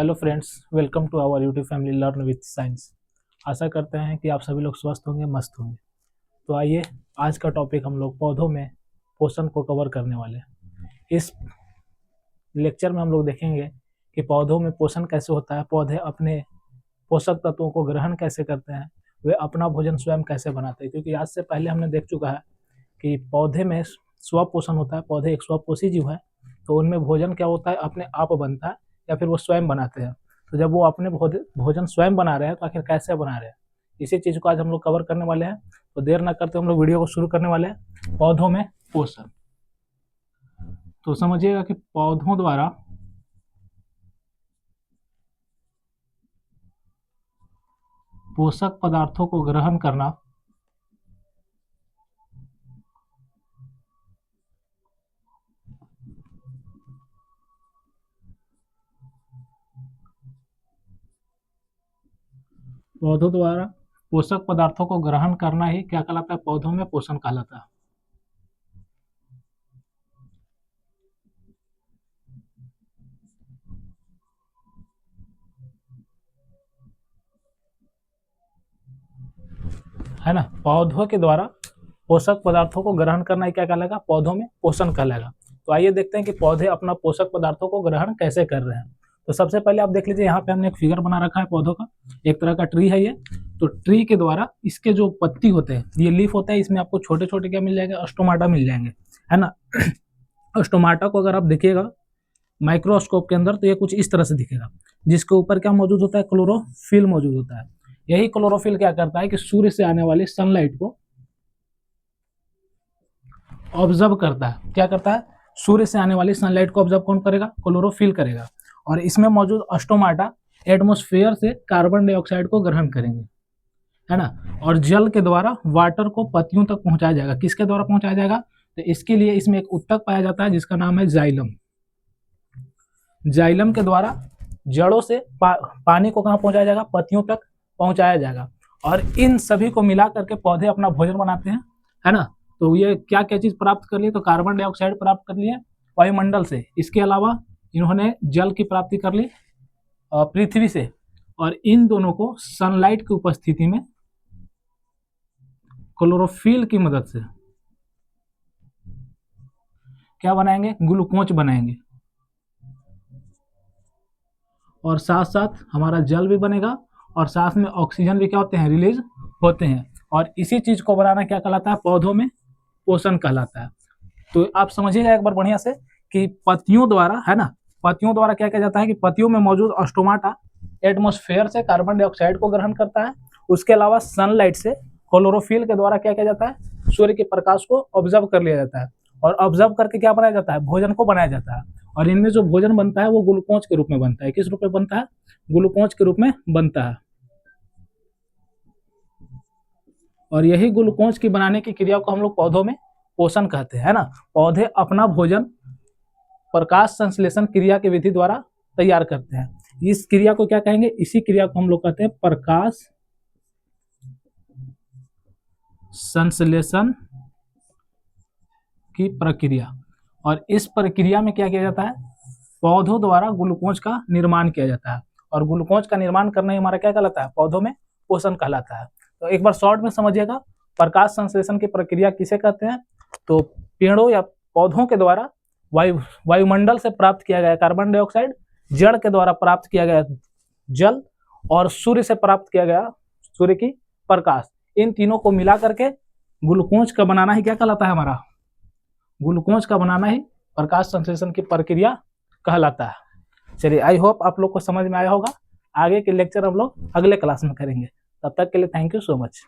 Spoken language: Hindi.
Hello friends, welcome to our YouTube family learn with science. आशा करते हैं कि आप सभी लोग स्वस्थ होंगे, मस्त होंगे। तो आइए, आज का टॉपिक हम लोग पौधों में पोषण को कवर करने वाले हैं। इस लेक्चर में हम लोग देखेंगे कि पौधों में पोषण कैसे होता है, पौधे अपने पोषक तत्वों को ग्रहण कैसे करते हैं, वे अपना भोजन स्वयं कैसे बनाते हैं। क्योंकि आज से पहले हमने देख चुका है कि पौधे में स्वपोषण होता है, पौधे एक स्वपोषी जीव है, तो उनमें भोजन क्या होता है, अपने आप बनता है या फिर वो स्वयं बनाते हैं। तो जब वो अपने भोजन स्वयं बना रहे हैं तो आखिर कैसे बना रहे हैं, इसी चीज को आज हम लोग कवर करने वाले हैं। तो देर न करते हम लोग वीडियो को शुरू करने वाले हैं। पौधों में पोषण, तो समझिएगा कि पौधों द्वारा पोषक पदार्थों को ग्रहण करना पौधों द्वारा पोषक पदार्थों को ग्रहण करना ही क्या कहलाता है, पौधों में पोषण कहलाता है। है ना, पौधों के द्वारा पोषक पदार्थों को ग्रहण करना ही क्या कहलाएगा, पौधों में पोषण कहलाएगा। तो आइए देखते हैं कि पौधे अपना पोषक पदार्थों को ग्रहण कैसे कर रहे हैं। तो सबसे पहले आप देख लीजिए, यहाँ पे हमने एक फिगर बना रखा है पौधों का, एक तरह का ट्री है ये। तो ट्री के द्वारा इसके जो पत्ती होते हैं, ये लीफ होता है, इसमें आपको छोटे छोटे क्या मिल जाएंगे, स्टोमाटा मिल जाएंगे, है ना। स्टोमाटा को अगर आप देखिएगा माइक्रोस्कोप के अंदर तो ये कुछ इस तरह से दिखेगा, जिसके ऊपर क्या मौजूद होता है, क्लोरोफिल मौजूद होता है। यही क्लोरोफिल क्या करता है कि सूर्य से आने वाली सनलाइट को ऑब्जर्व करता है। क्या करता है, सूर्य से आने वाली सनलाइट को ऑब्जर्व कौन करेगा, क्लोरोफिल करेगा। और इसमें मौजूद स्टोमाटा एटमॉस्फेयर से कार्बन डाइऑक्साइड को ग्रहण करेंगे, है ना। और जल के द्वारा वाटर को पत्तियों तक पहुंचाया जाएगा। किसके द्वारा पहुंचाया जाएगा, तो इसके लिए इसमें एक उत्तक पाया जाता है जिसका नाम है जाइलम। जाइलम के द्वारा जड़ों से पानी को कहां पहुंचाया जाएगा, पत्तियों तक पहुंचाया जाएगा। और इन सभी को मिला करके पौधे अपना भोजन बनाते हैं, है ना। तो ये क्या क्या चीज प्राप्त कर लिए, तो कार्बन डाइऑक्साइड प्राप्त कर लिए वायुमंडल से। इसके अलावा इन्होंने जल की प्राप्ति कर ली पृथ्वी से। और इन दोनों को सनलाइट की उपस्थिति में क्लोरोफिल की मदद से क्या बनाएंगे, ग्लूकोज बनाएंगे। और साथ साथ हमारा जल भी बनेगा और साथ में ऑक्सीजन भी क्या होते हैं, रिलीज होते हैं। और इसी चीज को बनाना क्या कहलाता है, पौधों में पोषण कहलाता है। तो आप समझिएगा एक बार बढ़िया से कि पत्तियों द्वारा, है ना, पत्तियों द्वारा क्या किया जाता है कि पत्तियों में मौजूद स्टोमाटा एटमॉस्फेयर से कार्बन डाइऑक्साइड को ग्रहण करता है। उसके अलावा सनलाइट से क्लोरोफिल के द्वारा क्या किया जाता है, सूर्य के प्रकाश को ऑब्जर्व कर लिया जाता है। और ऑब्जर्व करके क्या बनाया जाता है, भोजन को बनाया जाता है। और इनमें जो भोजन बनता है वो ग्लूकोज के रूप में बनता है। किस रूप में बनता है, ग्लूकोज के रूप में बनता है। और यही ग्लूकोज की बनाने की क्रिया को हम लोग पौधों में पोषण कहते हैं, है ना। पौधे अपना भोजन प्रकाश संश्लेषण क्रिया की विधि द्वारा तैयार करते हैं। इस क्रिया को क्या कहेंगे, इसी क्रिया को हम लोग कहते हैं प्रकाश संश्लेषण की प्रक्रिया। और इस प्रक्रिया में क्या किया जाता है, पौधों द्वारा ग्लूकोज का निर्माण किया जाता है। और ग्लूकोज का निर्माण करना ही हमारा क्या कहलाता है, पौधों में पोषण कहलाता है। तो एक बार शॉर्ट में समझिएगा, प्रकाश संश्लेषण की प्रक्रिया किसे कहते हैं, तो पेड़ों या पौधों के द्वारा वायुमंडल से प्राप्त किया गया कार्बन डाइऑक्साइड, जड़ के द्वारा प्राप्त किया गया जल, और सूर्य से प्राप्त किया गया सूर्य की प्रकाश, इन तीनों को मिला करके ग्लूकोज का बनाना ही क्या कहलाता है, हमारा ग्लूकोज का बनाना ही प्रकाश संश्लेषण की प्रक्रिया कहलाता है। चलिए, आई होप आप लोग को समझ में आया होगा। आगे के लेक्चर हम लोग अगले क्लास में करेंगे। तब तक के लिए थैंक यू सो मच।